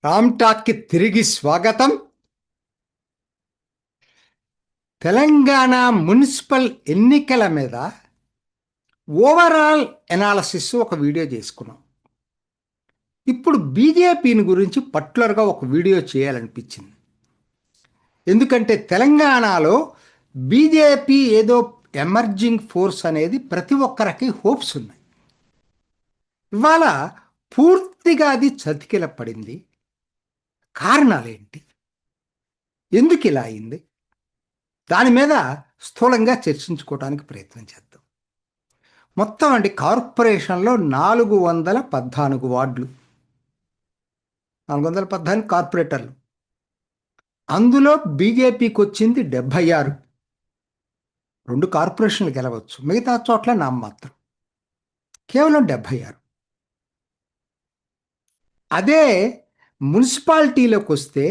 రామ్ టాక్కి తిరిగి స్వాగతం. తెలంగాణ మున్సిపల్ ఎన్నికల మీద ఓవరాల్ ఎనాలసిస్ ఒక వీడియో చేసుకున్నాం. ఇప్పుడు బీజేపీని గురించి పర్టికులర్గా ఒక వీడియో చేయాలనిపించింది. ఎందుకంటే తెలంగాణలో బీజేపీ ఏదో ఎమర్జింగ్ ఫోర్స్ అనేది ప్రతి ఒక్కరికి హోప్స్ ఉన్నాయి. ఇవాళ పూర్తిగా అది చతికిల పడింది. కారణాలేంటి, ఎందుకు ఇలా అయింది, దాని మీద స్థూలంగా చర్చించుకోవడానికి ప్రయత్నం చేద్దాం. మొత్తం కార్పొరేషన్లో 414 వార్డులు, 414 కార్పొరేటర్లు. అందులో బీజేపీకి వచ్చింది 76. 2 కార్పొరేషన్లు గెలవచ్చు, మిగతా చోట్ల నామమాత్రం, కేవలం 76. అదే మున్సిపాలిటీలోకి వస్తే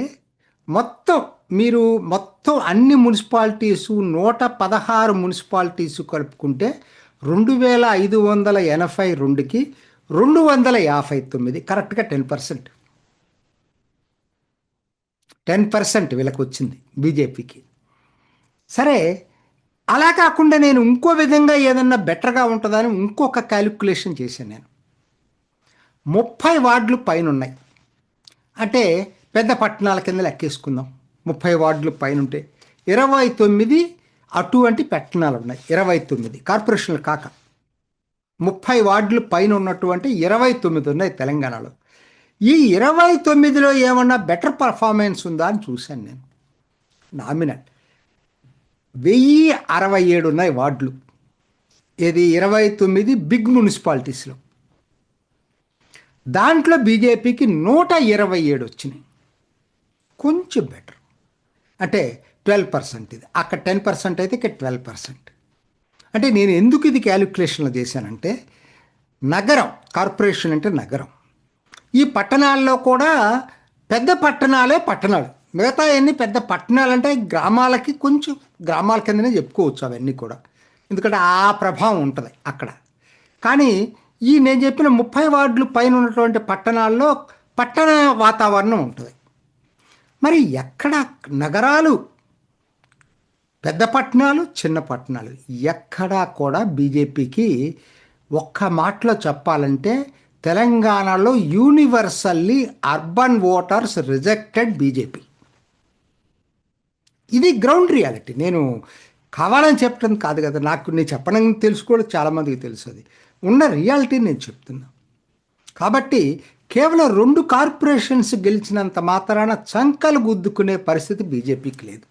మొత్తం అన్ని మున్సిపాలిటీసు 116 మున్సిపాలిటీసు కలుపుకుంటే 2582కి 259, కరెక్ట్గా 10%. 10% వీళ్ళకి వచ్చింది బీజేపీకి. సరే, అలా కాకుండా నేను ఇంకో విధంగా ఏదన్నా బెటర్గా ఉంటుందని ఇంకొక క్యాలిక్యులేషన్ చేశాను. నేను 30 వార్డులు పైన ఉన్నాయి అంటే పెద్ద పట్టణాల కింద లెక్కేసుకుందాం. 30 వార్డులు పైన ఉంటే 29 అటువంటి పట్టణాలు ఉన్నాయి. 29 కార్పొరేషన్లు కాక 30 వార్డులు పైన ఉన్నటువంటి 29 ఉన్నాయి తెలంగాణలో. ఈ 29లో ఏమన్నా బెటర్ పర్ఫార్మెన్స్ ఉందా అని చూశాను నేను. నామినల్ 1067 ఉన్నాయి వార్డులు. ఇది 29 బిగ్ మున్సిపాలిటీస్లో. దాంట్లో బీజేపీకి 127 వచ్చినాయి, కొంచెం బెటర్. అంటే 12%. ఇది అక్కడ 10% అయితే ఇక్కడ 12%. అంటే నేను ఎందుకు ఇది క్యాలిక్యులేషన్లో చేశానంటే, నగరం, కార్పొరేషన్ అంటే నగరం. ఈ పట్టణాల్లో కూడా పెద్ద పట్టణాలే పట్టణాలు, మిగతా అన్నీ పెద్ద పట్టణాలు అంటే గ్రామాలకి కొంచెం గ్రామాల కిందనే చెప్పుకోవచ్చు అవన్నీ కూడా, ఎందుకంటే ఆ ప్రభావం ఉంటుంది అక్కడ. కానీ నేను చెప్పిన 30 వార్డులు పైన ఉన్నటువంటి పట్టణాల్లో పట్టణ వాతావరణం ఉంటుంది. మరి ఎక్కడ నగరాలు, పెద్ద పట్టణాలు, చిన్న పట్టణాలు, ఎక్కడా కూడా బీజేపీకి ఒక్క మాటలో చెప్పాలంటే తెలంగాణలో universally urban voters rejected BJP. ఇది గ్రౌండ్ రియాలిటీ. నేను కావాలని చెప్పడం కాదు కదా, నేను చెప్పడం తెలుసు కూడా, చాలామందికి తెలుసు. అది ఉన్న రియాలిటీ నేను చెప్తున్నా. కాబట్టి కేవలం 2 కార్పొరేషన్స్ గెలిచినంత మాత్రాన చంకలు గుద్దుకునే పరిస్థితి బీజేపీకి లేదు.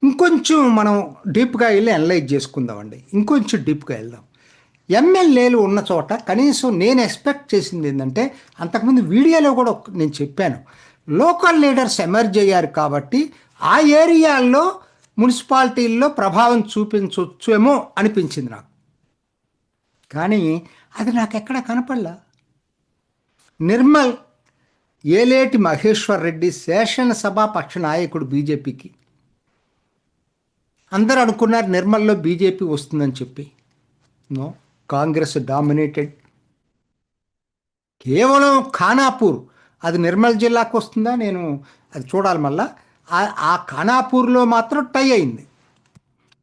ఇంకొంచెం మనం డీప్గా వెళ్ళి అనలైజ్ చేసుకుందామండి. ఇంకొంచెం డీప్గా వెళ్దాం. ఎమ్మెల్యేలు ఉన్న చోట కనీసం నేను ఎక్స్పెక్ట్ చేసింది ఏంటంటే, అంతకుముందు వీడియోలో కూడా నేను చెప్పాను, లోకల్ లీడర్స్ ఎమర్జ్ అయ్యారు కాబట్టి ఆ ఏరియాల్లో మున్సిపాలిటీల్లో ప్రభావం చూపించవచ్చేమో అనిపించింది నాకు. కానీ అది నాకు ఎక్కడా కనపడలా. నిర్మల్ ఏలేటి మహేశ్వర్ రెడ్డి శాసనసభాపక్ష నాయకుడు బీజేపీకి. అందరూ అనుకున్నారు నిర్మల్లో బీజేపీ వస్తుందని చెప్పి. No, Congress dominated. కేవలం ఖానాపూర్, అది నిర్మల్ జిల్లాకు వస్తుందా, నేను అది చూడాలి మళ్ళా. ఆ ఖానాపూర్లో మాత్రం టై అయింది.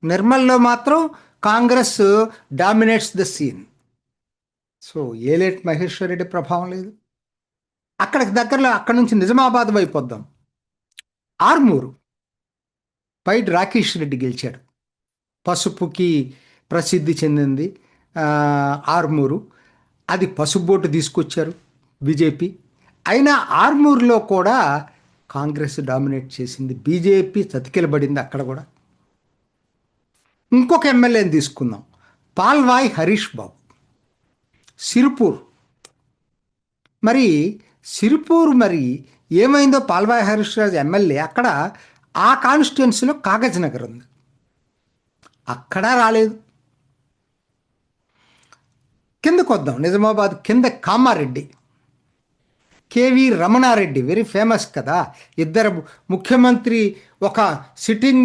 నిర్మల్లో మాత్రం Congress dominates the scene. So Aleti Maheshwar Reddy ప్రభావం లేదు. అక్కడికి దగ్గరలో, అక్కడి నుంచి నిజామాబాద్ వైపు వద్దాం. ఆర్మూరు పైడి రాకేష్ రెడ్డి గెలిచాడు. పసుపుకి ప్రసిద్ధి చెందింది ఆర్మూరు. అది పసుపు బోటు తీసుకొచ్చారు బీజేపీ. అయినా ఆర్మూరులో కూడా కాంగ్రెస్ డామినేట్ చేసింది, బీజేపీ చతికిలబడింది అక్కడ కూడా. ఇంకొక ఎమ్మెల్యేని తీసుకుందాం, పాల్వాయి హరీష్ బాబు, సిరిపూర్. మరి సిరిపూర్ మరి ఏమైందో, పాల్వాయి హరీష్ రాజు ఎమ్మెల్యే అక్కడ, ఆ కాన్స్టిట్యున్సీలో కాగజ్ నగర్ ఉంది, అక్కడ రాలేదు. కిందకు వద్దాం, నిజామాబాద్ కింద Kamareddy, KV Ramanareddy, very famous కదా. ఇద్దరు ముఖ్యమంత్రి, ఒక సిట్టింగ్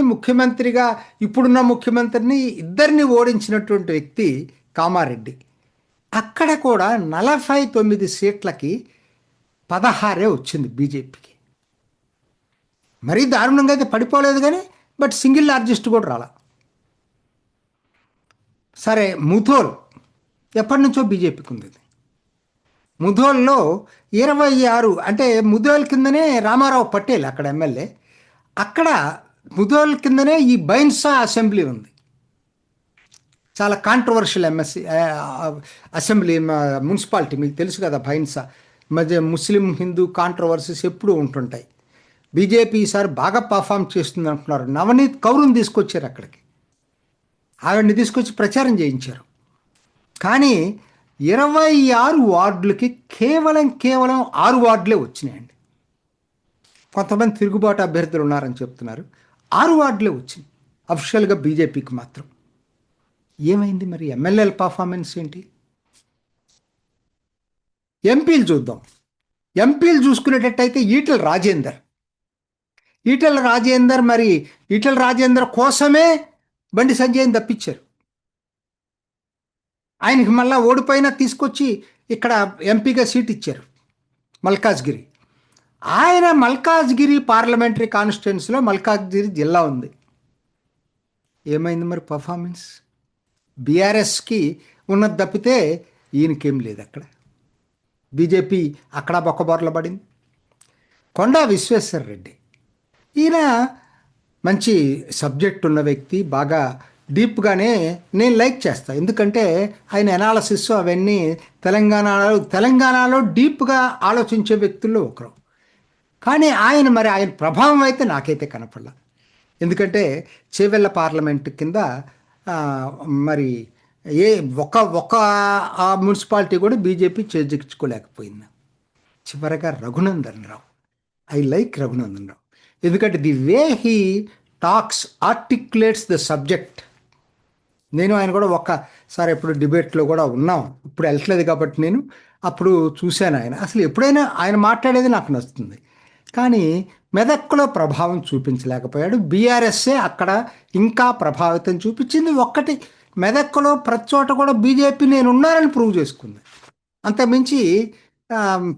ముఖ్యమంత్రిగా ఇప్పుడున్న ముఖ్యమంత్రిని ఇద్దరిని ఓడించినటువంటి వ్యక్తి కామారెడ్డి. అక్కడ కూడా 49 సీట్లకి 16 వచ్చింది బీజేపీకి. మరీ దారుణంగా అయితే పడిపోలేదు కానీ, బట్ సింగిల్ లార్జెస్ట్ కూడా రాలా. సరే, ముధోల్ ఎప్పటి నుంచో బీజేపీకి ఉంది. ముధోల్లో 26, అంటే ముధోల్ కిందనే రామారావు పటేల్ అక్కడ ఎమ్మెల్యే. అక్కడ ముధోల్ కిందనే ఈ బైన్సా అసెంబ్లీ ఉంది. చాలా కాంట్రవర్షియల్ అసెంబ్లీ, మున్సిపాలిటీ. మీకు తెలుసు కదా, బైన్సా మధ్య ముస్లిం హిందూ కాంట్రవర్సీస్ ఎప్పుడూ ఉంటుంటాయి. బీజేపీ ఈసారి బాగా పర్ఫామ్ చేస్తుంది అంటున్నారు. నవనీత్ కౌర్ని తీసుకొచ్చారు అక్కడికి, ఆవిడ్ని తీసుకొచ్చి ప్రచారం చేయించారు. కానీ 26 వార్డులకి కేవలం 6 వార్డులే వచ్చినాయండి. కొంతమంది తిరుగుబాటు అభ్యర్థులు ఉన్నారని చెప్తున్నారు. 6 వార్డులే వచ్చింది అఫిషియల్గా బీజేపీకి మాత్రం. ఏమైంది మరి? ఎమ్మెల్యేల పర్ఫార్మెన్స్ ఏంటి? ఎంపీలు చూద్దాం. ఎంపీలు చూసుకునేటట్టయితే ఈటెల రాజేందర్ మరి ఈటెల రాజేందర్ కోసమే బండి సంజయ్ని తప్పించారు. ఆయనకి మళ్ళీ ఓడిపోయినా తీసుకొచ్చి ఇక్కడ ఎంపీగా సీట్ ఇచ్చారు, మల్కాజ్గిరి. ఆయన మల్కాజ్గిరి పార్లమెంటరీ కాన్స్టిట్యున్సీలో మల్కాజ్గిరి జిల్లా ఉంది. ఏమైంది మరి పర్ఫార్మెన్స్? బీఆర్ఎస్కి ఉన్నది తప్పితే ఈయనకేం లేదు అక్కడ. బీజేపీ అక్కడ బొక్కబోర్ల పడింది. కొండా విశ్వేశ్వర రెడ్డి, ఈయన మంచి సబ్జెక్ట్ ఉన్న వ్యక్తి, బాగా డీప్గానే నేను లైక్ చేస్తాను. ఎందుకంటే ఆయన ఎనాలసిస్ అవన్నీ తెలంగాణలో డీప్గా ఆలోచించే వ్యక్తుల్లో ఒకరు. కానీ ఆయన ప్రభావం అయితే నాకైతే కనపడలా. ఎందుకంటే చేవెళ్ళ పార్లమెంట్ కింద మరి ఒక మున్సిపాలిటీ కూడా బీజేపీ చేజిక్చుకోలేకపోయింది. చివరగా రఘునందన్ రావు, ఐ లైక్ రఘునందన్ రావు. ఎందుకంటే the way he talks articulates the subject. నేను ఆయన కూడా ఒక్కసారి ఎప్పుడు డిబేట్లో కూడా ఉన్నాం, ఇప్పుడు వెళ్ళట్లేదు కాబట్టి నేను అప్పుడు చూశాను. అసలు ఎప్పుడైనా ఆయన మాట్లాడేది నాకు నచ్చుతుంది. కానీ మెదక్లో ప్రభావం చూపించలేకపోయాడు. బీఆర్ఎస్ఏ అక్కడ ఇంకా ప్రభావితం చూపించింది. మెదక్లో ప్రతి చోట కూడా బీజేపీ నేను ఉన్నానని ప్రూవ్ చేసుకుంది. అంతమించి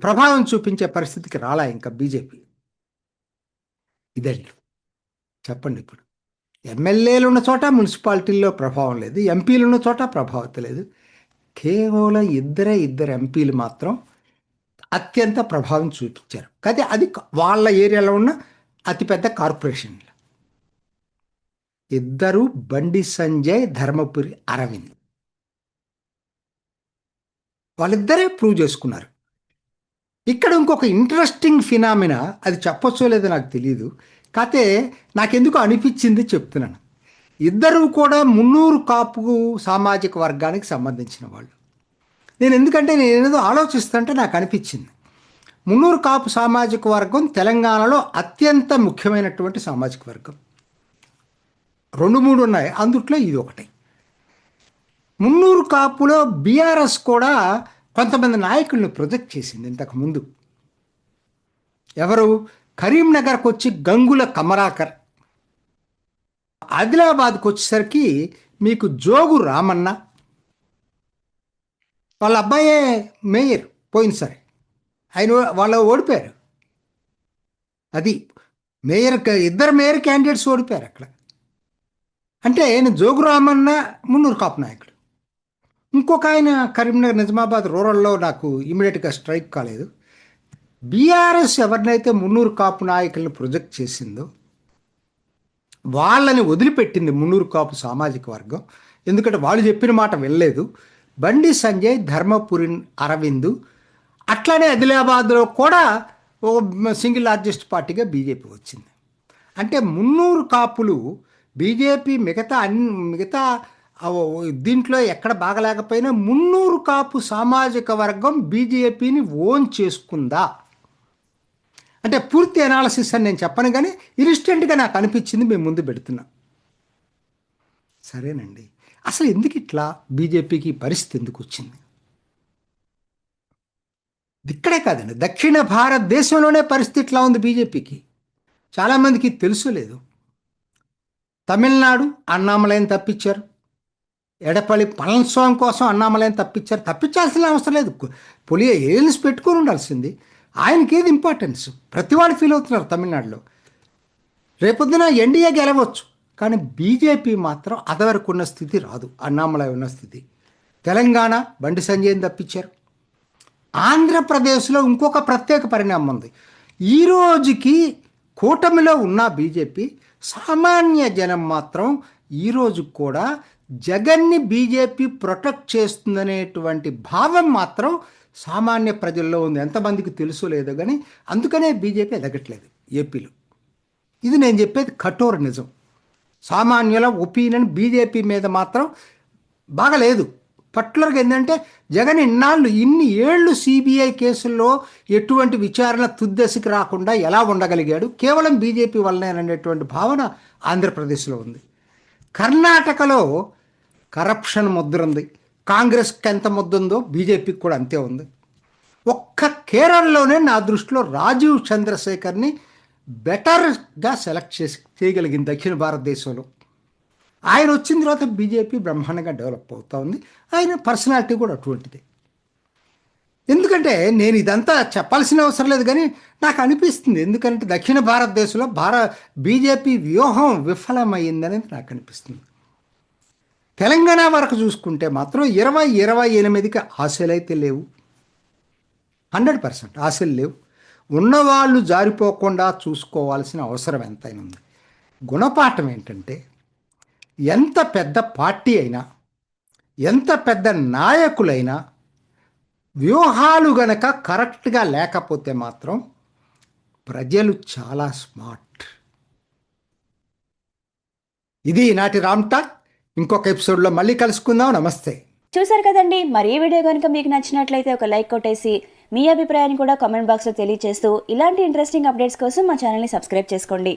ప్రభావం చూపించే పరిస్థితికి రాలా ఇంకా బీజేపీ. ఇదండి, చెప్పండి. ఇప్పుడు ఎమ్మెల్యేలు ఉన్న చోట మున్సిపాలిటీల్లో ప్రభావం లేదు, ఎంపీలు ఉన్న చోట ప్రభావితం లేదు. కేవలం ఇద్దరు ఎంపీలు మాత్రం అత్యంత ప్రభావం చూపించారు. కానీ అది వాళ్ళ ఏరియాలో ఉన్న అతిపెద్ద కార్పొరేషన్లు. ఇద్దరు బండి సంజయ్, ధర్మపురి అరవింద్, వాళ్ళిద్దరే ప్రూవ్ చేసుకున్నారు. ఇక్కడ ఇంకొక ఇంట్రెస్టింగ్ ఫినామినా, అది చెప్పొచ్చో లేదో నాకు తెలియదు, కాకపోతే నాకెందుకు అనిపించింది చెప్తున్నాను. ఇద్దరు కూడా మున్నూరు కాపు సామాజిక వర్గానికి సంబంధించిన వాళ్ళు. నేను ఏదో ఆలోచిస్తుంటే నాకు అనిపించింది, మున్నూరు కాపు సామాజిక వర్గం తెలంగాణలో అత్యంత ముఖ్యమైనటువంటి సామాజిక వర్గం. 2-3 ఉన్నాయి, అందుట్లో ఇది ఒకటి. మున్నూరు కాపులో బీఆర్ఎస్ కూడా కొంతమంది నాయకులను ప్రొజెక్ట్ చేసింది ఇంతకుముందు. ఎవరు? కరీంనగర్కి వచ్చి గంగుల కమరాకర్, ఆదిలాబాద్కి వచ్చేసరికి మీకు జోగు రామన్న, వాళ్ళ అబ్బాయే మేయర్ పోయినసారి, వాళ్ళు ఓడిపోయారు. అది ఇద్దరు మేయర్ క్యాండిడేట్స్ ఓడిపోయారు అక్కడ. అంటే జోగు రామన్న మున్నూరు కాపు నాయకుడు. ఇంకొక ఆయన కరీంనగర్, నిజామాబాద్ రూరల్లో నాకు ఇమీడియట్గా స్ట్రైక్ కాలేదు. బీఆర్ఎస్ ఎవరినైతే మున్నూరు కాపు నాయకులను ప్రొజెక్ట్ చేసిందో వాళ్ళని వదిలిపెట్టింది మున్నూరు కాపు సామాజిక వర్గం. ఎందుకంటే వాళ్ళు చెప్పిన మాట వెళ్ళలేదు. బండి సంజయ్, ధర్మపురి అరవింద్, అట్లానే ఆదిలాబాద్లో కూడా ఓ సింగిల్ లార్జెస్ట్ పార్టీగా బీజేపీ వచ్చింది. అంటే మున్నూరు కాపులు బీజేపీ మిగతా దీంట్లో ఎక్కడ బాగలేకపోయినా మున్నూరు కాపు సామాజిక వర్గం బీజేపీని ఓన్ చేసుకుందా అంటే పూర్తి అనాలసిస్ అని నేను చెప్పను, కానీ ఇన్స్టెంట్గా నాకు అనిపించింది, మేము ముందు పెడుతున్నాం. సరేనండి, అసలు ఎందుకు ఇట్లా బీజేపీకి పరిస్థితి ఎందుకు వచ్చింది? ఇక్కడే కాదండి, దక్షిణ భారతదేశంలోనే పరిస్థితి ఇట్లా ఉంది బీజేపీకి. చాలామందికి తెలుసు లేదు. తమిళనాడు అన్నామలైని తప్పించారు, ఎడపల్లి పళనిస్వామి కోసం అన్నామలైని తప్పించాల్సిన అవసరం లేదు. ఏజెన్స్ పెట్టుకొని ఉండాల్సింది. ఆయనకి ఏది ఇంపార్టెన్స్? ప్రతి వాళ్ళు ఫీల్ అవుతున్నారు తమిళనాడులో. రేపొద్దున ఎన్డీఏ గెలవచ్చు, కానీ బీజేపీ మాత్రం అదివరకు ఉన్న స్థితి రాదు, అన్నామలై ఉన్న స్థితి. తెలంగాణ బండి సంజయ్ని తప్పించారు. ఆంధ్రప్రదేశ్లో ఇంకొక ప్రత్యేక పరిణామం ఉంది. ఈ రోజుకి కూటమిలో ఉన్న బీజేపీ సామాన్య జనం మాత్రం ఈరోజు కూడా జగన్ని బీజేపీ ప్రొటెక్ట్ చేస్తుందనేటువంటి భావం మాత్రం సామాన్య ప్రజల్లో ఉంది. ఎంతమందికి తెలుసో లేదో కానీ అందుకనే బీజేపీ ఎదగట్లేదు ఏపీలో. ఇది నేను చెప్పేది కఠోర నిజం. సామాన్యుల ఒపీనియన్ బీజేపీ మీద మాత్రం బాగలేదు. పర్టికులర్గా ఏంటంటే జగన్ ఇన్ని ఏళ్ళు సిబిఐ కేసుల్లో ఎటువంటి విచారణ తుద్దశకి రాకుండా ఎలా ఉండగలిగాడు, కేవలం బీజేపీ వల్లనేననేటువంటి భావన ఆంధ్రప్రదేశ్లో ఉంది. కర్ణాటకలో కరప్షన్ ముద్ర ఉంది. కాంగ్రెస్కి ఎంత ముద్ర ఉందో బీజేపీకి కూడా అంతే ఉంది. ఒక్క కేరళలోనే నా దృష్టిలో రాజీవ్ చంద్రశేఖర్ని బెటర్గా సెలెక్ట్ చేయగలిగింది దక్షిణ భారతదేశంలో. ఆయన వచ్చిన తర్వాత బీజేపీ బ్రహ్మాండంగా డెవలప్ అవుతూ ఉంది. ఆయన పర్సనాలిటీ కూడా అటువంటిది. ఎందుకంటే నేను ఇదంతా చెప్పాల్సిన అవసరం లేదు, కానీ నాకు అనిపిస్తుంది. ఎందుకంటే దక్షిణ భారతదేశంలో బీజేపీ వ్యూహం విఫలమైందనేది నాకు అనిపిస్తుంది. తెలంగాణ వరకు చూసుకుంటే మాత్రం 2028కి ఆశలు అయితే లేవు, 100% ఆశలు లేవు. ఉన్నవాళ్ళు జారిపోకుండా చూసుకోవాల్సిన అవసరం ఎంతైనా ఉంది. గుణపాఠం ఏంటంటే ఎంత పెద్ద పార్టీ అయినా, ఎంత పెద్ద నాయకులైనా వ్యూహాలు గనక కరెక్ట్గా లేకపోతే మాత్రం ప్రజలు చాలా స్మార్ట్. ఇది ఈనాటి రామ్ టాక్. ఇంకొక ఎపిసోడ్లో మళ్ళీ కలుసుకుందాం. నమస్తే. చూసారు కదండి, మరి ఈ వీడియో కనుక మీకు నచ్చినట్లయితే ఒక లైక్ కొట్టేసి మీ అభిప్రాయాన్ని కూడా కామెంట్ బాక్స్లో తెలియజేస్తూ ఇలాంటి ఇంట్రెస్టింగ్ అప్డేట్స్ కోసం మా ఛానల్ని సబ్స్క్రైబ్ చేసుకోండి.